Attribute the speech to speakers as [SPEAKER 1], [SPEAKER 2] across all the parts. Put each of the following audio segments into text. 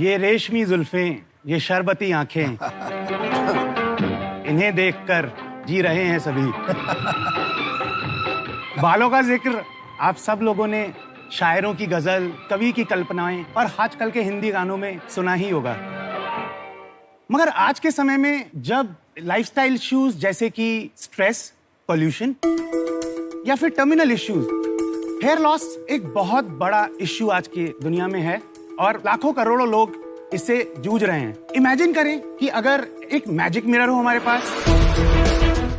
[SPEAKER 1] ये रेशमी जुल्फें, ये शरबती आंखें, इन्हें देखकर जी रहे हैं सभी। बालों का जिक्र आप सब लोगों ने शायरों की गजल, कवि की कल्पनाएं और आजकल के हिंदी गानों में सुना ही होगा। मगर आज के समय में जब लाइफस्टाइल इश्यूज जैसे कि स्ट्रेस, पोल्यूशन या फिर टर्मिनल इश्यूज, हेयर लॉस एक बहुत बड़ा इश्यू आज की दुनिया में है और लाखों करोड़ों लोग इससे जूझ रहे हैं। इमेजिन करें कि अगर एक मैजिक मिरर हो हमारे पास,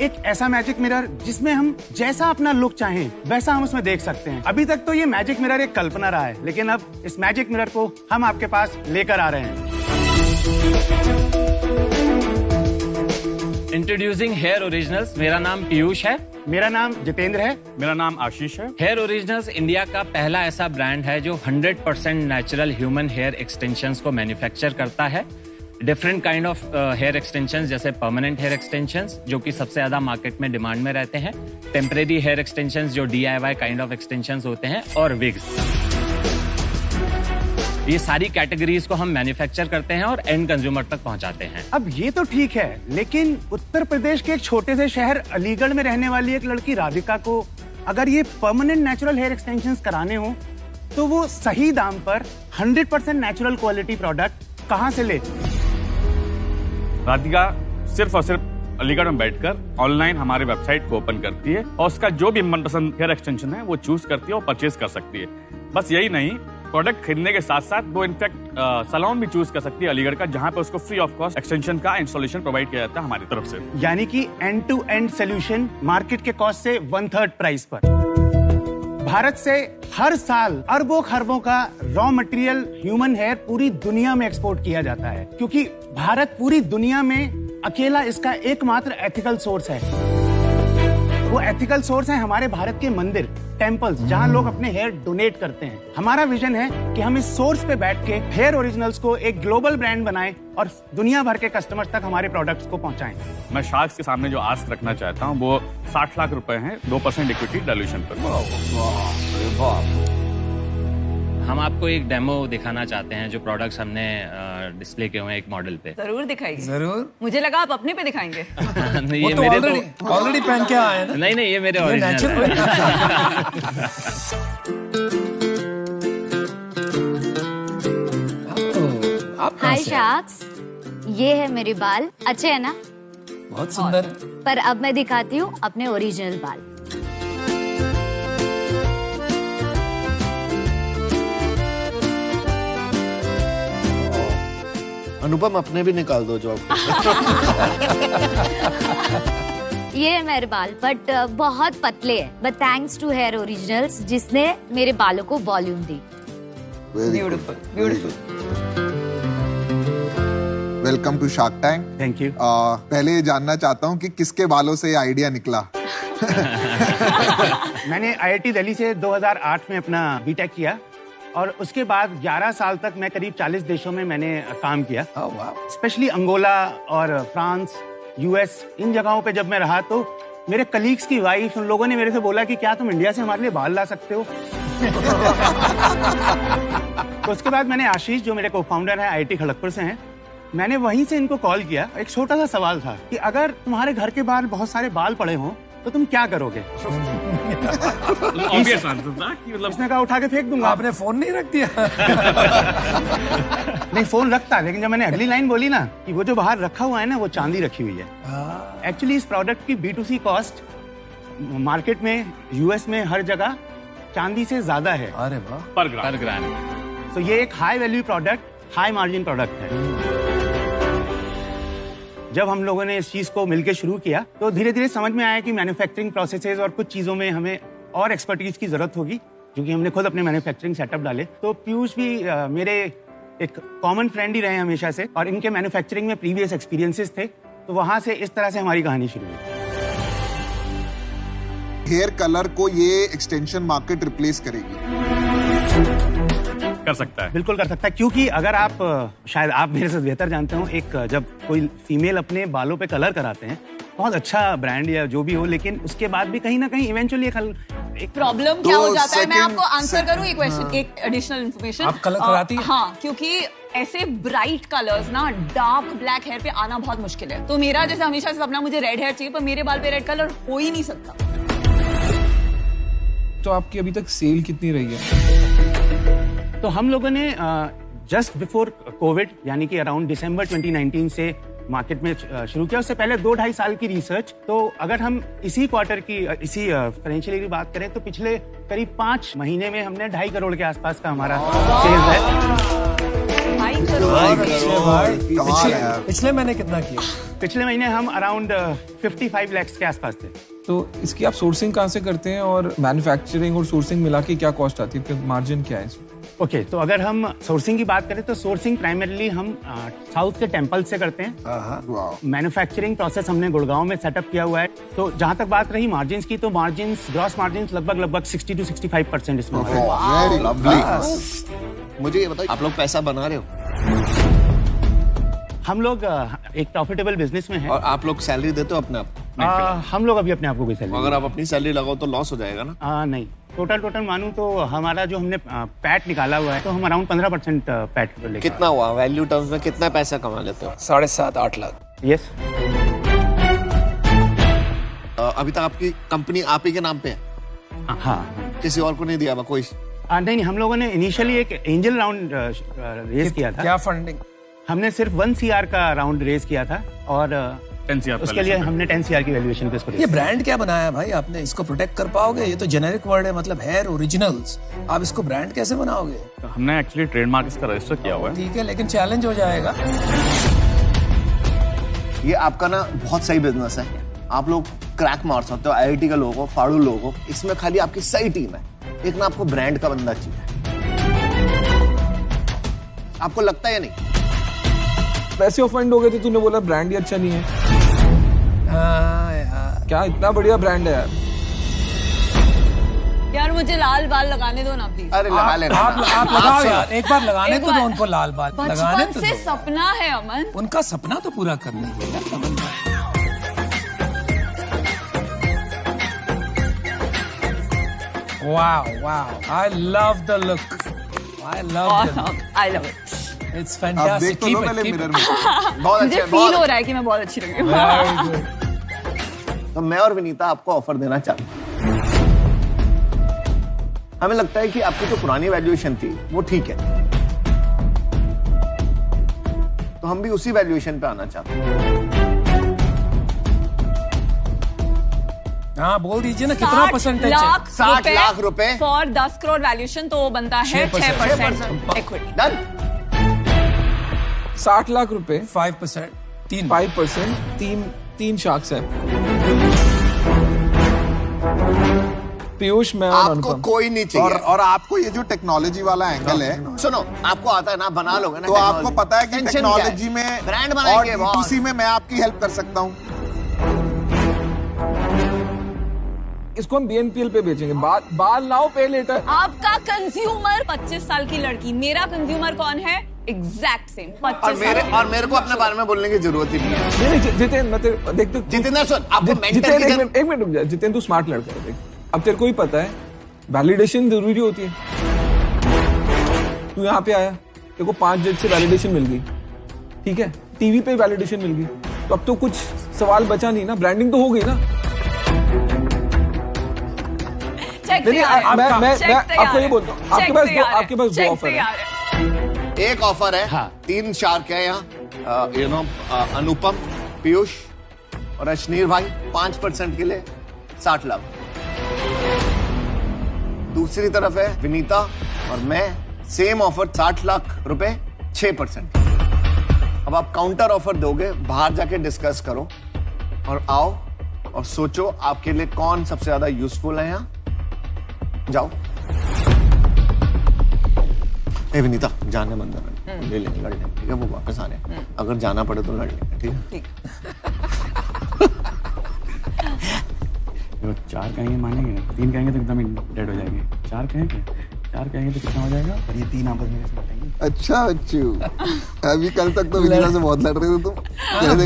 [SPEAKER 1] एक ऐसा मैजिक मिरर जिसमें हम जैसा अपना लुक चाहें वैसा हम उसमें देख सकते हैं। अभी तक तो ये मैजिक मिरर एक कल्पना रहा है, लेकिन अब इस मैजिक मिरर को हम आपके पास लेकर आ रहे हैं।
[SPEAKER 2] Introducing hair originals. मेरा नाम पीयूष है।
[SPEAKER 1] मेरा नाम जितेंद्र है।
[SPEAKER 3] मेरा नाम आशीष है।
[SPEAKER 2] हेयर ओरिजिनल्स इंडिया का पहला ऐसा ब्रांड है जो 100% नेचुरल ह्यूमन हेयर एक्सटेंशंस को मैन्युफैक्चर करता है। Different kind of hair extensions जैसे परमानेंट हेयर एक्सटेंशंस जो कि सबसे ज्यादा मार्केट में डिमांड में रहते हैं, टेम्परेरी हेयर एक्सटेंशंस जो DIY काइंड ऑफ एक्सटेंशंस होते हैं, और विग्स। ये सारी कैटेगरीज को हम मैन्युफैक्चर करते हैं और एंड कंज्यूमर तक पहुंचाते हैं।
[SPEAKER 1] अब ये तो ठीक है, लेकिन उत्तर प्रदेश के एक छोटे से शहर अलीगढ़ में रहने वाली एक लड़की राधिका को अगर ये परमानेंट नेचुरल हेयर एक्सटेंशंस कराने हो तो वो सही दाम पर 100% नेचुरल क्वालिटी प्रोडक्ट कहां से ले?
[SPEAKER 3] राधिका सिर्फ और सिर्फ अलीगढ़ में बैठकर ऑनलाइन हमारे वेबसाइट को ओपन करती है और उसका जो भी मनपसंद हेयर एक्सटेंशन है वो चूज करती है और परचेज कर सकती है। बस यही नहीं, प्रोडक्ट खरीदने के साथ साथ वो इनफैक्ट सैलून भी चूज कर सकती है अलीगढ़ का, जहां पे उसको फ्री ऑफ कॉस्ट एक्सटेंशन का इंस्टॉलेशन प्रोवाइड किया जाता है हमारी तरफ से।
[SPEAKER 1] यानी कि end to end solution market के कॉस्ट से 1/3 प्राइस पर। भारत से हर साल अरबों खरबों का रॉ मटेरियल ह्यूमन हेयर पूरी दुनिया में एक्सपोर्ट किया जाता है, क्योंकि भारत पूरी दुनिया में अकेला इसका एकमात्र एथिकल सोर्स है। वो एथिकल सोर्स है हमारे भारत के मंदिर, टेम्पल्स, जहां लोग अपने हेयर डोनेट करते हैं। हमारा विजन है कि हम इस सोर्स पे बैठ के हेयर ओरिजिनल्स को एक ग्लोबल ब्रांड बनाएं और दुनिया भर के कस्टमर्स तक हमारे प्रोडक्ट्स को पहुंचाएं।
[SPEAKER 3] मैं शार्क्स के सामने जो आस्क रखना चाहता हूँ वो 60 लाख रुपए हैं 2% इक्विटी डाइल्यूशन पर।
[SPEAKER 2] हम आपको एक डेमो दिखाना चाहते हैं जो प्रोडक्ट्स हमने डिस्प्ले किए हुए हैं एक मॉडल पे।
[SPEAKER 4] जरूर दिखाइए।
[SPEAKER 5] जरूर।
[SPEAKER 4] मुझे लगा आप अपने पे दिखाएंगे।
[SPEAKER 2] नहीं,
[SPEAKER 5] वो
[SPEAKER 2] ये
[SPEAKER 5] तो
[SPEAKER 2] मेरे
[SPEAKER 5] ऑलरेडी पहन के आए हैं ना।
[SPEAKER 2] नहीं, ये मेरे ओरिजिनल है।
[SPEAKER 6] हाय शार्क्स, ये है मेरे बाल। अच्छे है ना?
[SPEAKER 5] बहुत सुंदर।
[SPEAKER 6] पर अब मैं दिखाती हूँ अपने ओरिजिनल बाल।
[SPEAKER 7] अनुपम अपने भी निकाल दो जॉब।
[SPEAKER 6] ये है मेरे बाल, बट बहुत पतले हैं, but thanks to hair originals जिसने मेरे बालों को वॉल्यूम दी।
[SPEAKER 4] Beautiful, beautiful.
[SPEAKER 8] Welcome to Shark Tank.
[SPEAKER 1] Thank you.
[SPEAKER 8] पहले ये जानना चाहता हूँ कि किसके बालों से ये आइडिया निकला?
[SPEAKER 1] मैंने IIT दिल्ली से 2008 में अपना बीटेक किया और उसके बाद 11 साल तक मैं करीब 40 देशों में मैंने काम किया। स्पेशली अंगोला और फ्रांस, US, इन जगहों पे जब मैं रहा तो मेरे कलीग्स की वाइफ, उन लोगों ने मेरे से बोला कि क्या तुम इंडिया से हमारे लिए बाल ला सकते हो? तो उसके बाद मैंने आशीष, जो मेरे को फाउंडर है, IIT खड़गपुर से हैं, मैंने वहीं से इनको कॉल किया। एक छोटा सा सवाल था कि अगर तुम्हारे घर के बाहर बहुत सारे बाल पड़े हों तो तुम क्या करोगे?
[SPEAKER 3] Obvious answer था कि मतलब
[SPEAKER 1] उसने कहा उठा के फेंक दूंगा।
[SPEAKER 5] आपने फोन नहीं रख दिया?
[SPEAKER 1] नहीं, फोन रखता, लेकिन जब मैंने अगली लाइन बोली ना कि वो जो बाहर रखा हुआ है ना वो चांदी रखी हुई है। एक्चुअली इस प्रोडक्ट की B2C कॉस्ट मार्केट में US में हर जगह चांदी से ज्यादा है।
[SPEAKER 5] अरे वाह।
[SPEAKER 3] पर ग्राम।
[SPEAKER 1] तो ये एक high value product, high margin product है। जब हम लोगों ने इस चीज को मिलकर शुरू किया तो धीरे धीरे समझ में आया कि मैन्युफैक्चरिंग प्रोसेसेस और कुछ चीजों में हमें और एक्सपर्टीज की जरूरत होगी, क्योंकि हमने खुद अपने मैन्युफैक्चरिंग सेटअप डाले। तो पीयूष भी मेरे एक कॉमन फ्रेंड ही रहे हमेशा से और इनके मैन्युफैक्चरिंग में प्रीवियस एक्सपीरियंसेस थे, तो वहां से इस तरह से हमारी कहानी शुरू हुई।
[SPEAKER 8] हेयर कलर को ये एक्सटेंशन मार्केट रिप्लेस करेगी?
[SPEAKER 3] कर सकता है,
[SPEAKER 1] बिल्कुल कर सकता है, क्योंकि अगर आप, शायद आप मेरे से बेहतर जानते हो, एक जब कोई फीमेल अपने बालों पे कलर कराते हैं, बहुत अच्छा ब्रांड या जो भी हो, लेकिन उसके बाद भी कहीं ना कहीं इवेंचुअली एक
[SPEAKER 4] प्रॉब्लम क्या हो जाता है, मैं
[SPEAKER 8] second-
[SPEAKER 4] आपको आंसर करूं ये क्वेश्चन, एक एडिशनल इन्फॉर्मेशन
[SPEAKER 5] आप कलर कराती हैं?
[SPEAKER 4] हाँ, क्योंकि ऐसे ब्राइट कलर्स ना डार्क ब्लैक हेयर पे आना बहुत मुश्किल है। तो मेरा जैसे हमेशा से सपना मुझे रेड हेयर चाहिए, पर मेरे बाल पे रेड कलर हो ही नहीं सकता।
[SPEAKER 5] तो आपकी अभी तक सेल कितनी रही है?
[SPEAKER 1] तो हम लोगों ने जस्ट बिफोर कोविड यानी कि अराउंड दिसंबर 2019 से मार्केट में शुरू किया। उससे पहले 2-2.5 साल की रिसर्च। तो अगर हम इसी क्वार्टर की इसी फाइनेंशियल ईयर की बात करें तो पिछले करीब 5 महीने में हमने 2.5 करोड़ के आसपास का हमारा सेल्स है।
[SPEAKER 4] 2.5 करोड़।
[SPEAKER 8] कमाल है यार।
[SPEAKER 5] पिछले महीने कितना किया?
[SPEAKER 1] पिछले महीने हम अराउंड 55 लाख के आसपास थे।
[SPEAKER 5] तो इसकी आप सोर्सिंग कहाँ से करते हैं और मैन्युफैक्चरिंग और सोर्सिंग मिला के क्या कॉस्ट आती है, फिर मार्जिन क्या है इसमें?
[SPEAKER 1] ओके, तो अगर हम सोर्सिंग की बात करें तो सोर्सिंग प्राइमरीली हम साउथ के टेम्पल से करते हैं।
[SPEAKER 8] वाह।
[SPEAKER 1] मैन्युफैक्चरिंग प्रोसेस हमने गुड़गांव में सेटअप किया हुआ है। तो जहां तक बात रही मार्जिन्स की, तो मार्जिन्स ग्रॉस मार्जिन्स लगभग 60 to 65% इसमें होता है।
[SPEAKER 8] Very lovely.
[SPEAKER 7] मुझे ये बताइए, आप लोग पैसा बना रहे हो
[SPEAKER 1] हम लोग एक प्रॉफिटेबल बिजनेस में है।
[SPEAKER 7] और आप लोग सैलरी देते हो अपने आप को?
[SPEAKER 1] हम लोग अभी अपने आप को कोई सैलरी
[SPEAKER 7] अगर आप अपनी सैलरी लगाओ तो लॉस हो जाएगा ना?
[SPEAKER 1] नहीं, टोटल मानूं तो हमारा जो हमने पैट निकाला हुआ है तो हम अराउंड 15% पैट लेके।
[SPEAKER 7] कितना हुआ वैल्यू टर्म्स में, कितना पैसा कमा लेते हो?
[SPEAKER 5] 7.5-8 लाख।
[SPEAKER 1] यस।
[SPEAKER 7] अभी तक आपकी कंपनी आप ही के नाम पे है?
[SPEAKER 1] हाँ।
[SPEAKER 7] किसी और को नहीं दिया हुआ कोई?
[SPEAKER 1] नहीं, हम लोगों ने इनिशियली एक एंजल राउंड रेज किया था।
[SPEAKER 5] क्या फंडिंग?
[SPEAKER 1] हमने सिर्फ 1 CR का राउंड रेज किया था और
[SPEAKER 3] 10 CR
[SPEAKER 1] उसके लिए हमने 10 CR की वैल्यूएशन पे इसको
[SPEAKER 9] ये ब्रांड क्या बनाया भाई आपने? इसको प्रोटेक्ट कर पाओगे? ये तो जेनेरिक वर्ड है, मतलब हेयर ओरिजिनल्स। आप इसको ब्रांड कैसे बनाओगे?
[SPEAKER 3] तो हमने एक्चुअली ट्रेडमार्क इसका रजिस्टर किया हुआ है।
[SPEAKER 9] ठीक है, लेकिन चैलेंज हो जाएगा।
[SPEAKER 7] ये आपका ना बहुत सही बिजनेस है। आप लोग क्रैक मार सकते हो IIT के लोगों को, फाड़ू लोगों को। इसमें खाली आपकी सही टीम है, एक ना आपको ब्रांड का बंदा चाहिए। आपको लगता है या नहीं?
[SPEAKER 5] पैसे ऑफेंड हो गए थे, तूने बोला ब्रांड ही अच्छा नहीं है।
[SPEAKER 9] हाँ यार,
[SPEAKER 5] क्या इतना बढ़िया ब्रांड है यार।
[SPEAKER 4] यार मुझे लाल बाल लगाने दो ना प्लीज।
[SPEAKER 7] अरे लगा लेना।
[SPEAKER 9] आप लगाओ यार, एक बार लगाने
[SPEAKER 4] एक
[SPEAKER 9] तो दो
[SPEAKER 4] बार।
[SPEAKER 9] उनको लाल बाल। लगाने
[SPEAKER 4] बचपन
[SPEAKER 9] तो
[SPEAKER 4] से
[SPEAKER 9] दो।
[SPEAKER 4] सपना है अमन।
[SPEAKER 9] उनका सपना तो पूरा करना है। Wow, I love the look. I love the look.
[SPEAKER 4] Awesome. I love it.
[SPEAKER 9] It's
[SPEAKER 8] आप
[SPEAKER 9] fantastic.
[SPEAKER 8] देख तो लो पहले मिरर में।
[SPEAKER 7] बहुत
[SPEAKER 4] मुझे
[SPEAKER 7] अच्छे,
[SPEAKER 4] फील हो
[SPEAKER 7] बहुत।
[SPEAKER 4] रहा है कि मैं बहुत अच्छी लग रही हूँ।
[SPEAKER 9] Very good.
[SPEAKER 7] तो मैं और विनीता आपको ऑफर देना चाहते हैं। हमें लगता है कि आपकी जो पुरानी वैल्यूएशन थी वो ठीक है, तो हम भी उसी वैल्यूएशन पे आना चाहते हैं।
[SPEAKER 9] हाँ, बोल दीजिए ना कितना परसेंटेज है?
[SPEAKER 7] 60 लाख रुपए
[SPEAKER 4] फॉर 10 करोड़ वैल्यूएशन, तो वो बनता है 6% इक्विटी।
[SPEAKER 7] डन।
[SPEAKER 5] 60 लाख रुपए,
[SPEAKER 9] 5%,
[SPEAKER 5] 5%, तीन शार्क्स है। पीयूष, मैं और
[SPEAKER 7] आपको
[SPEAKER 5] अनुपम।
[SPEAKER 7] कोई नहीं चाहिए।
[SPEAKER 8] और आपको ये जो टेक्नोलॉजी वाला एंगल है,
[SPEAKER 7] सुनो, आपको आता है ना, बना लोगे ना।
[SPEAKER 8] तो आपको पता है कि
[SPEAKER 7] Tension क्या है?
[SPEAKER 8] टेक्नोलॉजी में
[SPEAKER 7] ब्रांड
[SPEAKER 8] और
[SPEAKER 7] बनाएंगे बहुत।
[SPEAKER 8] D2C में मैं आपकी हेल्प कर सकता हूँ।
[SPEAKER 5] इसको हम BNPL पे बेचेंगे। बाल नाउ पे लेटर।
[SPEAKER 4] आपका कंज्यूमर 25 साल की लड़की, मेरा कंज्यूमर कौन है? एग्जैक्ट सेम 25 साल।
[SPEAKER 7] और मेरे को अपने बारे में बोलने की जरूरत ही नहीं है।
[SPEAKER 5] नहीं, जितेंद्र, मैं तेरे देख तो
[SPEAKER 7] जितेंद्र सुन, आपको मेंटर की
[SPEAKER 5] जितेंद्र,
[SPEAKER 7] जरूरत।
[SPEAKER 5] एक मिनट रुक जा। जितेंद्र, तू स्मार्ट लड़का है। देख, अब तेरे को ही पता है वैलिडेशन जरूरी होती है। तू यहाँ पे आया, तेरे को 5 जज से वैलिडेशन मिल गई, ठीक है, टीवी पे वैलिडेशन मिल गई, तो अब तो कुछ सवाल बचा नहीं ना, ब्रांडिंग तो हो गई ना। नहीं, मैं आपको ये बोलता हूँ, आपके पास दो ऑफर है।
[SPEAKER 7] एक ऑफर है,
[SPEAKER 1] हाँ।
[SPEAKER 7] 3 शार्क है यहाँ, अनुपम, पीयूष और अश्नीर भाई। 5% के लिए 60 लाख। दूसरी तरफ है विनीता और मैं, सेम ऑफर 60 लाख रुपए, 6%। अब आप काउंटर ऑफर दोगे, बाहर जाके डिस्कस करो और आओ और सोचो आपके लिए कौन सबसे ज्यादा यूजफुल है। यहाँ जाओ। ए विनीता, जाने मंदिर ले लेंगे, लड़ लेंगे, ठीक है, वो वापस आने, अगर जाना पड़े तो लड़ लेंगे, ठीक है।
[SPEAKER 3] जो 4 कहेंगे मानेंगे, 3 कहेंगे तो एकदम डेड हो जाएंगे। 4 कहेंगे तो कितना हो जाएगा?
[SPEAKER 1] और ये 3 आपस में कैसे बताएंगे?
[SPEAKER 8] अच्छा बच्चू, अभी कल तक तो विनीता से बहुत लड़ रहे थे तुम।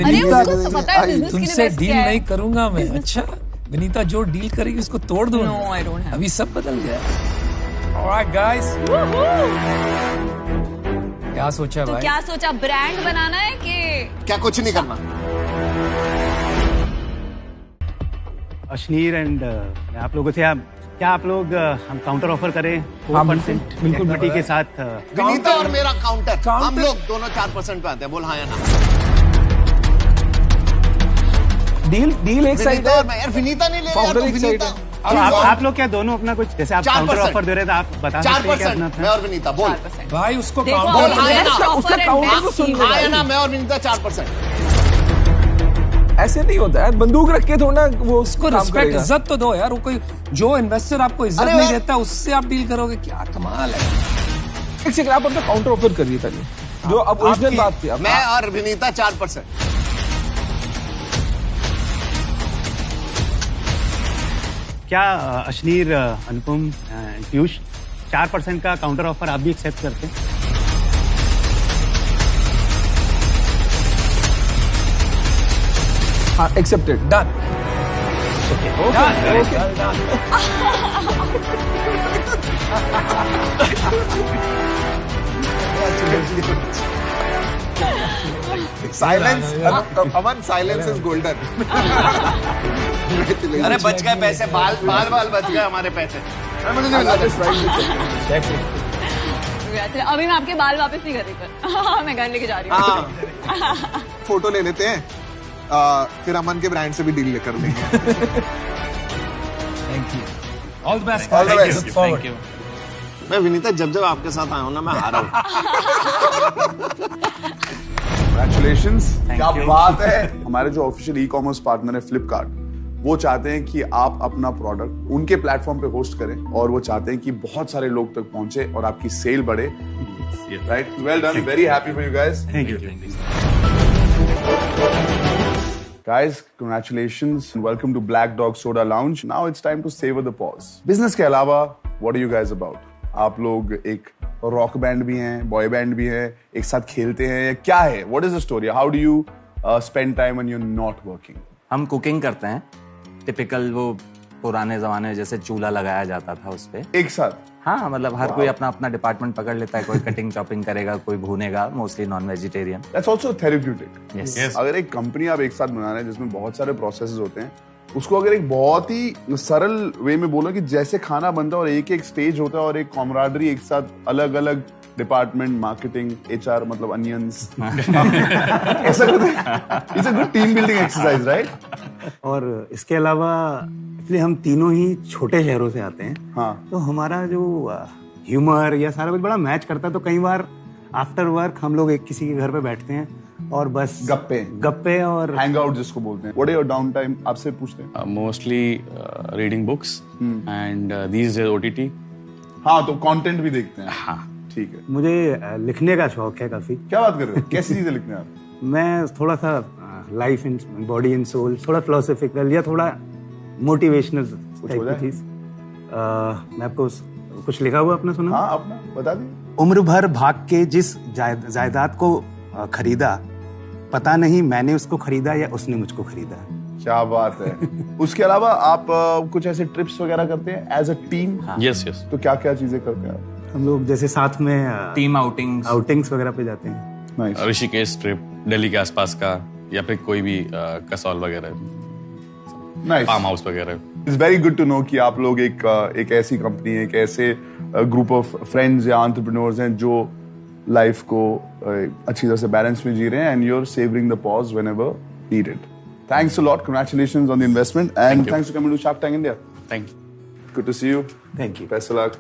[SPEAKER 4] अरे उसको पता है बिजनेस के लिए
[SPEAKER 9] तुमसे
[SPEAKER 4] बेस्ट
[SPEAKER 9] डील
[SPEAKER 4] क्या है।
[SPEAKER 9] नहीं करूंगा मैं। अच्छा, विनीता जो डील करेगी उसको तोड़ दो।
[SPEAKER 4] No, I don't have.
[SPEAKER 9] अभी सब बदल गया। Alright guys, क्या सोचा
[SPEAKER 4] तो
[SPEAKER 9] भाई?
[SPEAKER 4] क्या सोचा, ब्रांड बनाना है कि
[SPEAKER 7] क्या कुछ नहीं करना?
[SPEAKER 1] अश्नीर एंड आप लोगों से क्या आप लोग हम काउंटर ऑफर करें 4%
[SPEAKER 5] बिल्कुल
[SPEAKER 1] इक्विटी के साथ?
[SPEAKER 7] विनीता और मेरा काउंटर, हम
[SPEAKER 5] काउंटर-
[SPEAKER 7] लोग दोनों 4% पे आते हैं। बोल हाँ या ना?
[SPEAKER 5] डील एक साइड
[SPEAKER 7] विनीता
[SPEAKER 5] है।
[SPEAKER 7] और मैं, यार विनीता नहीं ले रहा,
[SPEAKER 5] Founder
[SPEAKER 7] तो
[SPEAKER 5] एक
[SPEAKER 7] विनीता।
[SPEAKER 5] side है।
[SPEAKER 1] अब आप लोग क्या दोनों अपना कुछ, जैसे आप
[SPEAKER 7] 4%
[SPEAKER 1] काउंटर ऑफर दे रहे थे, आप बता सकते हैं क्या
[SPEAKER 7] 4%
[SPEAKER 1] अपना
[SPEAKER 7] मैं और विनीता। बोल
[SPEAKER 4] 4%।
[SPEAKER 9] भाई उसको
[SPEAKER 4] देखो,
[SPEAKER 9] काउंटर
[SPEAKER 7] बोल हाँ या
[SPEAKER 4] best
[SPEAKER 7] ना?
[SPEAKER 4] offer
[SPEAKER 5] उसका
[SPEAKER 4] and
[SPEAKER 5] counter
[SPEAKER 4] best
[SPEAKER 5] तो सुन
[SPEAKER 4] deal।
[SPEAKER 5] ले।
[SPEAKER 7] हाँ या ना? मैं और विनीता 4%।
[SPEAKER 5] ऐसे नहीं होता है, बंदूक रख के थोड़ा वो
[SPEAKER 9] उसको
[SPEAKER 5] काम
[SPEAKER 9] रिस्पेक्ट
[SPEAKER 5] करेगा।
[SPEAKER 9] इज्जत तो दो यार। वो कोई जो इन्वेस्टर आपको इज्जत
[SPEAKER 7] अरे
[SPEAKER 9] नहीं
[SPEAKER 7] यार-
[SPEAKER 9] देता उससे आप डील करोगे, क्या कमाल है।
[SPEAKER 5] एक सेकंड, आप अपना काउंटर ऑफर करिए पहले, जो अब ओरिजिनल बात थी।
[SPEAKER 7] मैं और विनीता 4%।
[SPEAKER 1] क्या अश्नीर, अनुपम, पीयूष 4% का काउंटर ऑफर आप भी एक्सेप्ट करते हैं?
[SPEAKER 5] हाँ, accepted, done.
[SPEAKER 7] Silence, Aman, silence is golden. अरे बच गए पैसे, बाल बच गए हमारे पैसे। मुझे नहीं मिला।
[SPEAKER 4] अभी मैं आपके बाल वापस नहीं कर रही, पर मैं घर लेके जा रही हूँ।
[SPEAKER 7] हाँ,
[SPEAKER 8] फोटो ले लेते हैं, फिर अमन के ब्रांड से भी डील कर लेंगे।
[SPEAKER 9] Thank you, all the best.
[SPEAKER 7] All the best.
[SPEAKER 9] Look forward.
[SPEAKER 7] मैं विनीता जब आपके साथ आया हूँ ना, मैं हारा हूँ।
[SPEAKER 10] Congratulations. क्या
[SPEAKER 1] you.
[SPEAKER 10] बात है। हमारे जो ऑफिशियल ई कॉमर्स पार्टनर है फ्लिपकार्ट, वो चाहते हैं कि आप अपना प्रोडक्ट उनके प्लेटफॉर्म पे होस्ट करें, और वो चाहते हैं कि बहुत सारे लोग तक पहुंचे और आपकी सेल बढ़े। Right, well done, very happy for you guys.
[SPEAKER 1] Thank you.
[SPEAKER 10] Guys, congratulations and welcome to Black Dog Soda Lounge. Now it's time to savor the pause. Business के अलावा, what are you guys about? आप लोग एक rock band भी हैं, boy band भी हैं, एक साथ खेलते हैं, क्या है? What is the story? How do you spend time when you're not working?
[SPEAKER 2] हम कुकिंग करते हैं, टिपिकल वो पुराने जमाने में जैसे चूल्हा लगाया जाता था उस पे।
[SPEAKER 10] एक साथ?
[SPEAKER 2] हाँ, मतलब हर कोई अपना अपना डिपार्टमेंट पकड़ लेता है, कोई कटिंग चॉपिंग करेगा, कोई भूनेगा, mostly non vegetarian.
[SPEAKER 10] That's also therapeutic.
[SPEAKER 2] Yes.
[SPEAKER 10] अगर एक कंपनी आप एक साथ बना रहे हैं जिसमें बहुत सारे प्रोसेसेस होते हैं, उसको अगर एक बहुत ही सरल वे में बोलो कि जैसे खाना बनता है और एक एक स्टेज होता है और एक कॉमराडरी एक साथ अलग अलग डिपार्टमेंट, मार्केटिंग, HR, मतलब अनियंस ऐसा करते हैं। It's a good team building exercise, right?
[SPEAKER 1] और इसके अलावा इसलिए हम तीनों ही छोटे शहरों से आते हैं।
[SPEAKER 10] हाँ।
[SPEAKER 1] तो हमारा जो ह्यूमर या सारा कुछ बड़ा मैच करता है। तो कई बार आफ्टर वर्क हम लोग एक किसी के घर पे बैठते हैं और बस गप्पे और
[SPEAKER 10] हैंग आउट जिसको बोलते हैं। What is your down time? आपसे पूछते हैं।
[SPEAKER 3] Mostly reading books and these days OTT.
[SPEAKER 10] हाँ, तो कंटेंट भी देखते हैं।
[SPEAKER 3] हाँ,
[SPEAKER 10] ठीक है।
[SPEAKER 1] मुझे लिखने का शौक है काफी।
[SPEAKER 10] क्या बात कर रहे हो? कैसी चीजें लिखते हैं आप?
[SPEAKER 1] मैं थोड़ा सा life and body and soul, थोड़ा फिलोसफिकल या थोड़ा मोटिवेशनल टाइप
[SPEAKER 10] हो जाए?
[SPEAKER 1] की चीज। मैं आपको कुछ लिखा हुआ अपना सुना?
[SPEAKER 10] हाँ, अपना बता दी।
[SPEAKER 1] उम्र भर भाग के जिस जायदाद को खरीदा, पता नहीं मैंने उसको खरीदा या उसने मुझको खरीदा।
[SPEAKER 10] क्या बात है। उसके अलावा आप कुछ ऐसे ट्रिप्स वगैरह करते हैं एज अ टीम?
[SPEAKER 3] yes.
[SPEAKER 10] तो क्या क्या चीजें करते हैं आप?
[SPEAKER 1] हम लोग जैसे साथ में
[SPEAKER 2] टीम आउटिंग्स
[SPEAKER 1] वगैरह पे जाते हैं।
[SPEAKER 10] Nice.
[SPEAKER 3] ऋषिकेश ट्रिप, दिल्ली के आसपास का, या फिर कोई भी कसौल वगैरह,
[SPEAKER 10] Nice.
[SPEAKER 3] फार्म हाउस वगैरह।
[SPEAKER 10] It's very good to know कि आप लोग एक ऐसी कंपनी, एक ऐसे ग्रुप ऑफ फ्रेंड्स या एंटरप्रेन्योर्स हैं जो लाइफ को अच्छी तरह से बैलेंस में जी रहे हैं, and you are savouring the pause whenever needed. Thanks a lot, congratulations on the investment, and thanks for coming to Shark Tank India.
[SPEAKER 3] Thank you.
[SPEAKER 10] Good to see you.
[SPEAKER 1] Thank you.
[SPEAKER 10] Best of luck.